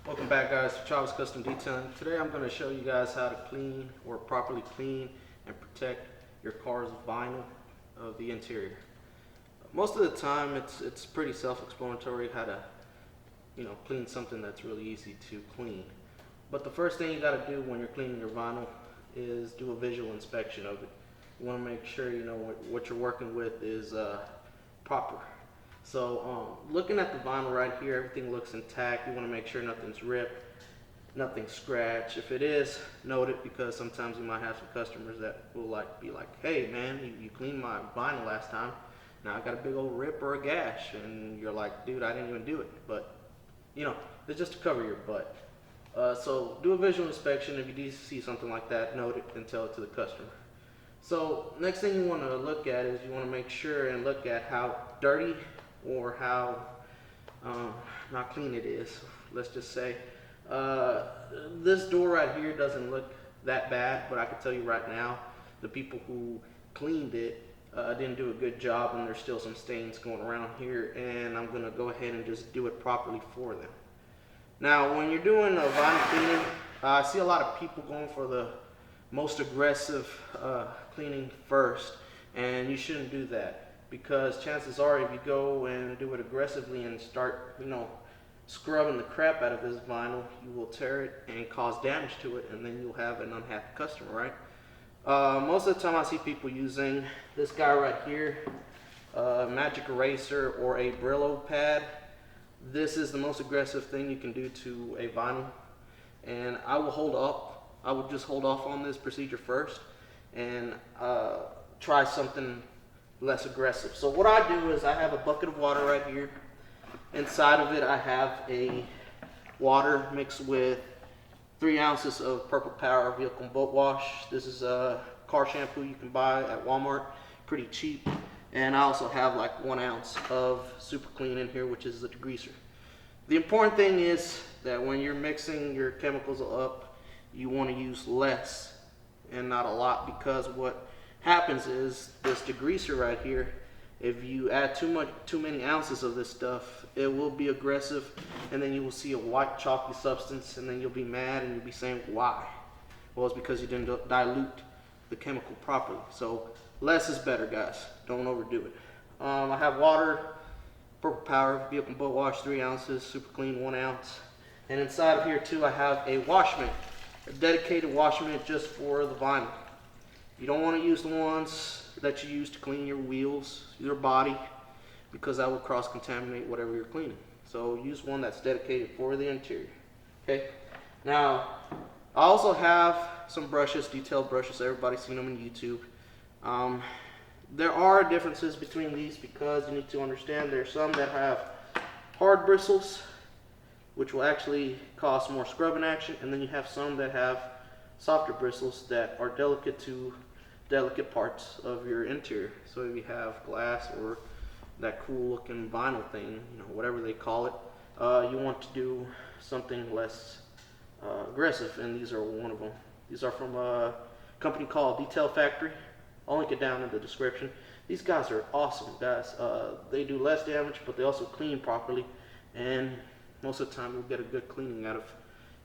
Welcome back, guys, to Travis Custom Detailing. Today I'm going to show you guys how to clean or properly clean and protect your car's vinyl of the interior. Most of the time it's pretty self-explanatory how to clean something that's really easy to clean. But the first thing you got to do when you're cleaning your vinyl is do a visual inspection of it. You want to make sure you know what you're working with is proper. So looking at the vinyl right here, everything looks intact. You want to make sure nothing's ripped, nothing's scratched. If it is, note it, because sometimes you might have some customers that will be like, hey man, you cleaned my vinyl last time. Now I got a big old rip or a gash, and you're like, dude, I didn't even do it. But it's just to cover your butt. So do a visual inspection. If you do see something like that, note it and tell it to the customer. So next thing you want to look at is you want to make sure and look at how dirty or how not clean it is. Let's just say this door right here doesn't look that bad, but I can tell you right now the people who cleaned it didn't do a good job, and there's still some stains going around here, and I'm gonna go ahead and just do it properly for them. Now when you're doing a vinyl cleaning, I see a lot of people going for the most aggressive cleaning first, and you shouldn't do that, because chances are if you go and do it aggressively and start scrubbing the crap out of this vinyl, you will tear it and cause damage to it, and then you'll have an unhappy customer, right? Most of the time I see people using this guy right here, magic eraser or a Brillo pad. This is the most aggressive thing you can do to a vinyl, and I would just hold off on this procedure first and try something less aggressive. So what I do is I have a bucket of water right here. Inside of it I have a water mixed with 3 ounces of Purple Power Vehicle and Boat Wash. This is a car shampoo you can buy at Walmart, pretty cheap. And I also have like 1 ounce of Super Clean in here, which is a degreaser. The important thing is that when you're mixing your chemicals up, you want to use less and not a lot, because what happens is this degreaser right here, if you add too many ounces of this stuff, it will be aggressive, and then you will see a white chalky substance, and then you'll be mad and you'll be saying why. Well, it's because you didn't dilute the chemical properly. So less is better, guys. Don't overdo it. I have water, Purple Power Vehicle and Boat Wash 3 ounces, Super Clean 1 ounce, and inside of here too I have a wash mitt, a dedicated wash mitt just for the vinyl. You don't want to use the ones that you use to clean your wheels, your body, because that will cross-contaminate whatever you're cleaning. So use one that's dedicated for the interior. Okay. Now I also have some brushes, detailed brushes. Everybody's seen them on YouTube. There are differences between these, because you need to understand there's some that have hard bristles, which will actually cause more scrubbing action, and then you have some that have softer bristles that are delicate to delicate parts of your interior. So if you have glass or that cool looking vinyl thing, whatever they call it, you want to do something less aggressive, and these are one of them. These are from a company called Detail Factory. I'll link it down in the description. These guys are awesome, guys. They do less damage, but they also clean properly, and most of the time you'll get a good cleaning out of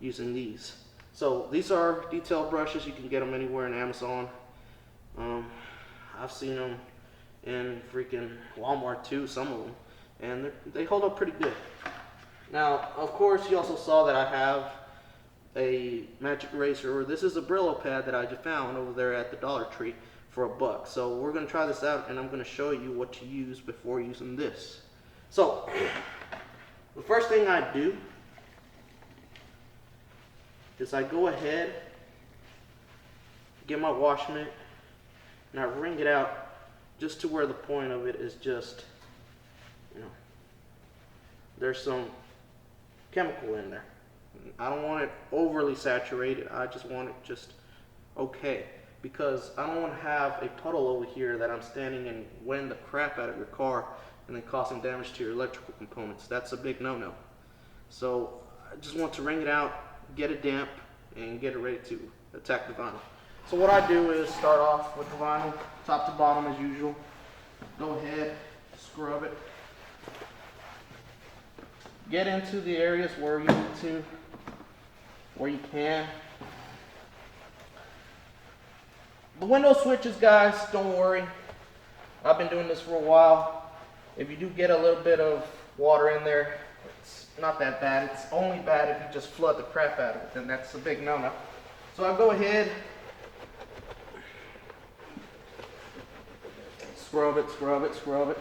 using these. So these are detailed brushes. You can get them anywhere in Amazon. I've seen them in freaking Walmart too, some of them, and they hold up pretty good. Now, of course, you also saw that I have a magic eraser, or this is a Brillo pad that I just found over there at the Dollar Tree for $1. So we're going to try this out, and I'm going to show you what to use before using this. So the first thing I do is I go ahead, get my wash mitt, and I wring it out just to where the point of it is just, there's some chemical in there. I don't want it overly saturated. I just want it just okay, because I don't want to have a puddle over here that I'm standing and wetting the crap out of your car and then causing damage to your electrical components. That's a big no-no. So I just want to wring it out, get it damp, and get it ready to attack the vinyl. So what I do is start off with the vinyl, top to bottom as usual. Go ahead, scrub it. get into the areas where you need to, where you can. The window switches, guys, don't worry. I've been doing this for a while. If you do get a little bit of water in there, it's not that bad. It's only bad if you just flood the crap out of it, then that's a big no-no. So I'll go ahead, scrub it, scrub it, scrub it.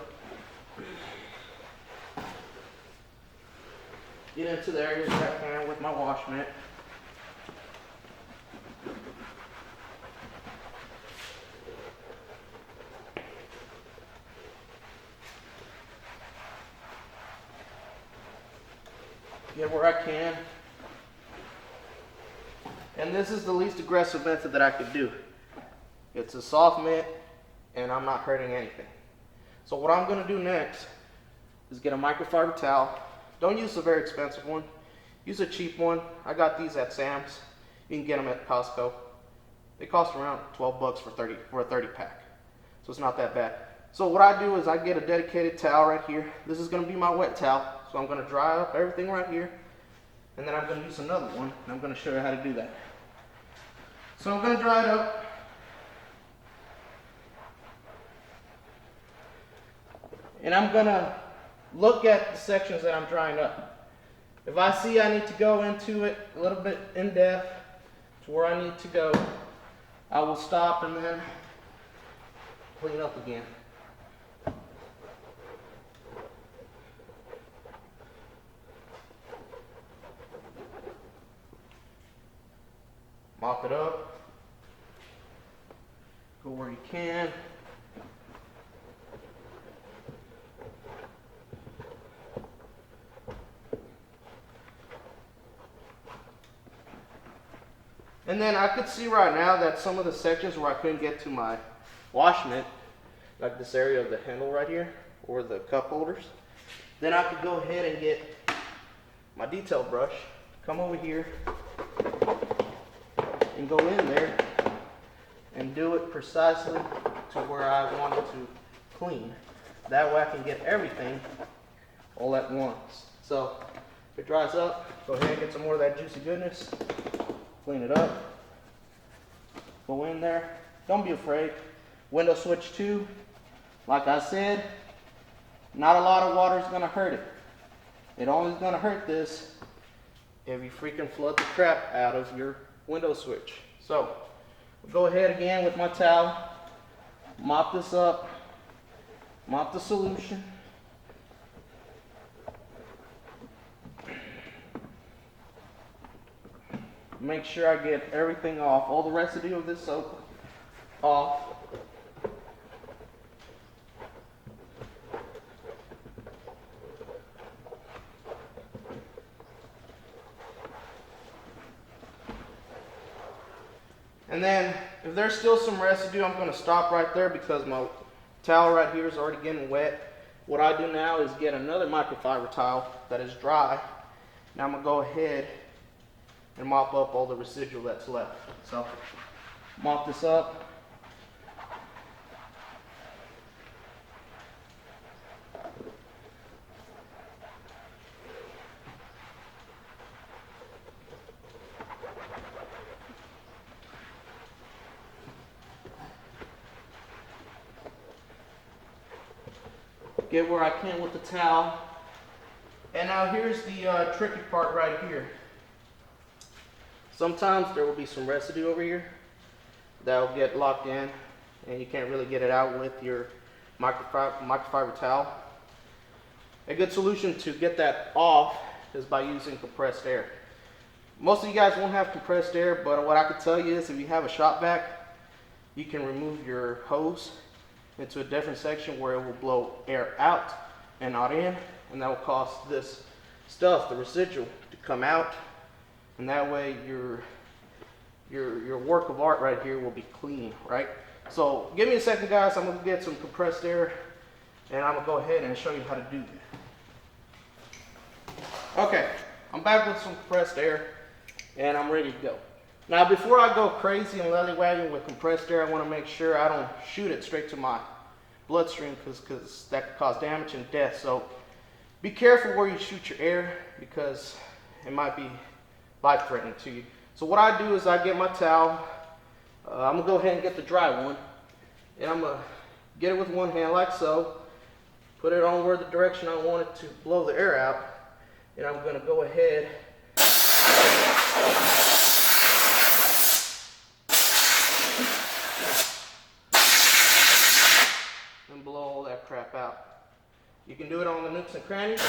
Get into the areas that I can with my wash mitt. Get where I can. And this is the least aggressive method that I could do. It's a soft mitt and I'm not hurting anything. So what I'm going to do next is get a microfiber towel. Don't use a very expensive one. Use a cheap one. I got these at Sam's. You can get them at Costco. They cost around 12 bucks for a 30 pack. So it's not that bad. So what I do is I get a dedicated towel right here. This is going to be my wet towel. So I'm going to dry up everything right here. And then I'm going to use another one. And I'm going to show you how to do that. So I'm going to dry it up. And I'm going to look at the sections that I'm drying up. If I see I need to go into it a little bit in depth to where I need to go, I will stop and then clean up again. Mop it up. Go where you can. And then I could see right now that some of the sections where I couldn't get to my wash mitt, like this area of the handle right here, or the cup holders, then I could go ahead and get my detail brush, come over here, and go in there and do it precisely to where I want it to clean. That way I can get everything all at once. So if it dries up, go ahead and get some more of that juicy goodness. Clean it up. Go in there. Don't be afraid. Window switch 2. Like I said, not a lot of water is going to hurt it. It only is going to hurt this if you freaking flood the crap out of your window switch. So, go ahead again with my towel. Mop this up. Mop the solution. Make sure I get everything off, all the residue of this soap off. And then if there's still some residue, I'm going to stop right there because my towel right here is already getting wet. What I do now is get another microfiber towel that is dry. Now I'm going to go ahead and mop up all the residual that's left. So, mop this up. Get where I can with the towel. And now here's the tricky part right here. Sometimes there will be some residue over here that will get locked in and you can't really get it out with your microfiber towel. A good solution to get that off is by using compressed air. Most of you guys won't have compressed air, but what I can tell you is if you have a shop vac, you can remove your hose into a different section where it will blow air out and not in, and that will cause this stuff, the residual, to come out. And that way your work of art right here will be clean, right? So give me a second, guys. I'm going to get some compressed air and I'm going to go ahead and show you how to do that. Okay, I'm back with some compressed air and I'm ready to go. Now before I go crazy and lollywagging with compressed air, I want to make sure I don't shoot it straight to my bloodstream because that could cause damage and death. So Be careful where you shoot your air because it might be life-threatening to you. So what I do is I get my towel. I'm gonna go ahead and get the dry one, and I'm gonna get it with one hand like so. Put it on where the direction I want it to blow the air out, and I'm gonna go ahead and blow all that crap out. You can do it on the nooks and crannies.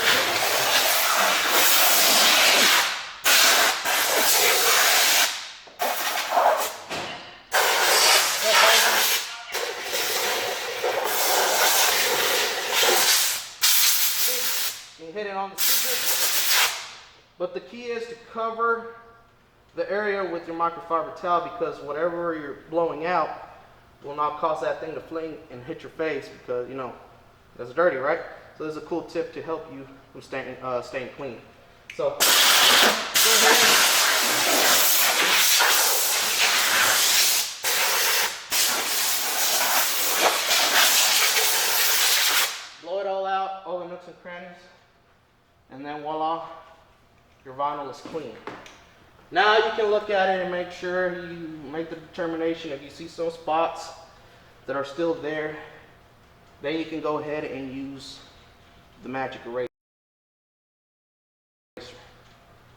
You can hit it on the speaker. But the key is to cover the area with your microfiber towel, because whatever you're blowing out will not cause that thing to fling and hit your face, because you know that's dirty, right? So this is a cool tip to help you from staying clean. So go ahead. Blow it all out, all the nooks and crannies, and then voila, your vinyl is clean. Now you can look at it and make sure you make the determination. If you see some spots that are still there, then you can go ahead and use the magic eraser.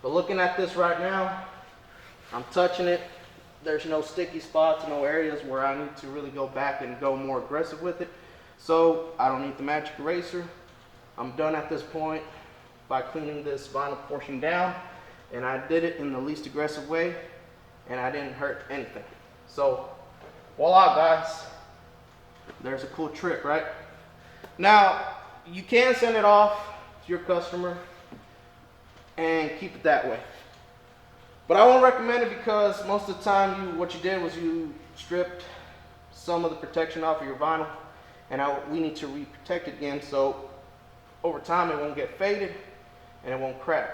But looking at this right now, I'm touching it. There's no sticky spots, no areas where I need to really go back and go more aggressive with it. So I don't need the magic eraser. I'm done at this point by cleaning this vinyl portion down, and I did it in the least aggressive way, and I didn't hurt anything. So voila, guys. There's a cool trick, right? Now, you can send it off to your customer and keep it that way. But I won't recommend it, because most of the time what you did was you stripped some of the protection off of your vinyl, and we need to re-protect it again, so over time it won't get faded and it won't crack.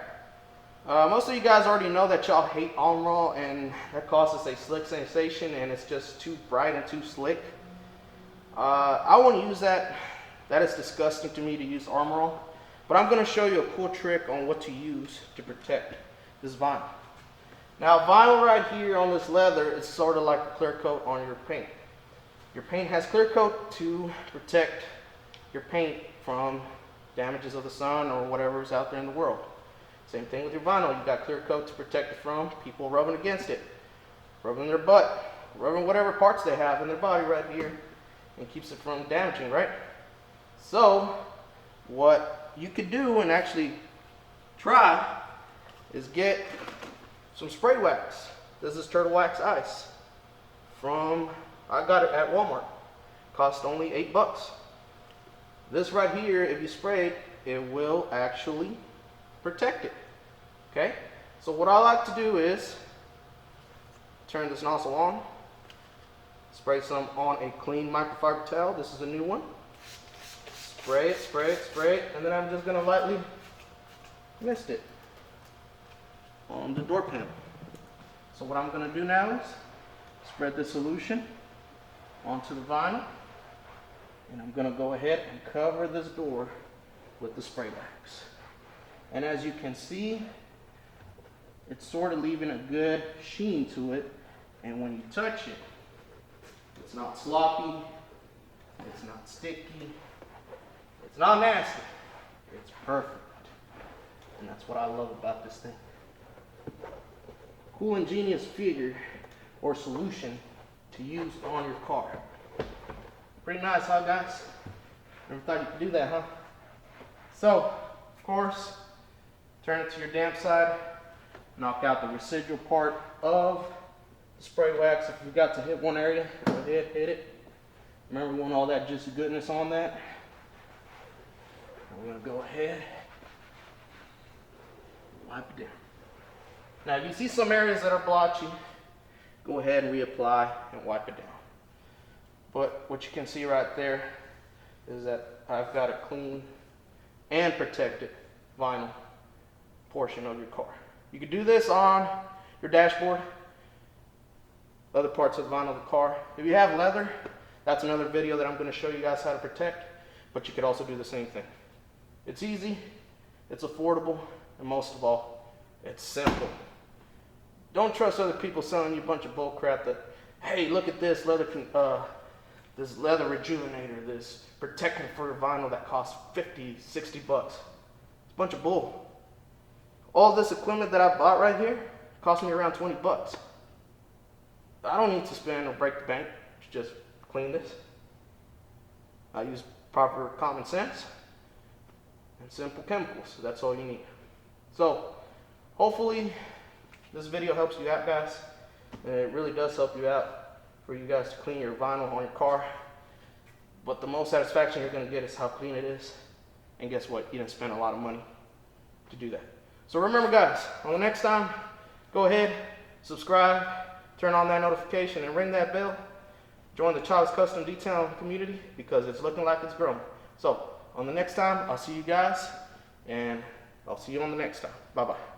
Most of you guys already know that y'all hate Armor, and that causes a slick sensation, and it's just too bright and too slick. I won't use that. That is disgusting to me to use Armor, but I'm going to show you a cool trick on what to use to protect this vinyl. Now, vinyl right here on this leather is sort of like a clear coat on your paint. Your paint has clear coat to protect your paint from damages of the sun or whatever is out there in the world. Same thing with your vinyl. You got clear coat to protect it from people rubbing against it, rubbing their butt, rubbing whatever parts they have in their body right here, and keeps it from damaging, right? So what you could do and actually try is get some spray wax. This is Turtle Wax Ice I got it at Walmart. Cost only $8. This right here, if you spray it, it will actually protect it. Okay? So what I like to do is turn this nozzle on, spray some on a clean microfiber towel. This is a new one. Spray it, spray it, spray it, and then I'm just going to lightly mist it on the door panel. So what I'm going to do now is spread the solution onto the vinyl, and I'm going to go ahead and cover this door with the spray wax. And as you can see, it's sort of leaving a good sheen to it, and when you touch it, it's not sloppy, it's not sticky, it's not nasty, it's perfect. And that's what I love about this thing. Cool, ingenious figure or solution to use on your car. Pretty nice, huh, guys? Never thought you could do that, huh? So, of course, turn it to your damp side, knock out the residual part of the spray wax. If you got to hit one area, go ahead, hit it. Remember, we want all that juicy goodness on that. I'm going to go ahead, wipe it down. Now, if you see some areas that are blotchy, go ahead and reapply and wipe it down. But what you can see right there is that I've got a clean and protected vinyl portion of your car. You can do this on your dashboard, other parts of the vinyl of the car. If you have leather, that's another video that I'm going to show you guys how to protect, but you could also do the same thing. It's easy, it's affordable, and most of all, it's simple. Don't trust other people selling you a bunch of bull crap that, hey, look at this leather rejuvenator, this protector for vinyl that costs 50, 60 bucks. It's a bunch of bull. All this equipment that I bought right here cost me around 20 bucks. I don't need to spend or break the bank to just clean this. I use proper common sense and simple chemicals. That's all you need. So hopefully this video helps you out, guys. And it really does help you out for you guys to clean your vinyl on your car. But the most satisfaction you're going to get is how clean it is. And guess what? You didn't spend a lot of money to do that. So remember, guys, on the next time, go ahead, subscribe, turn on that notification, and ring that bell. Join the Child's Custom Detailing community because it's looking like it's growing. So on the next time, I'll see you guys, and I'll see you on the next time. Bye-bye.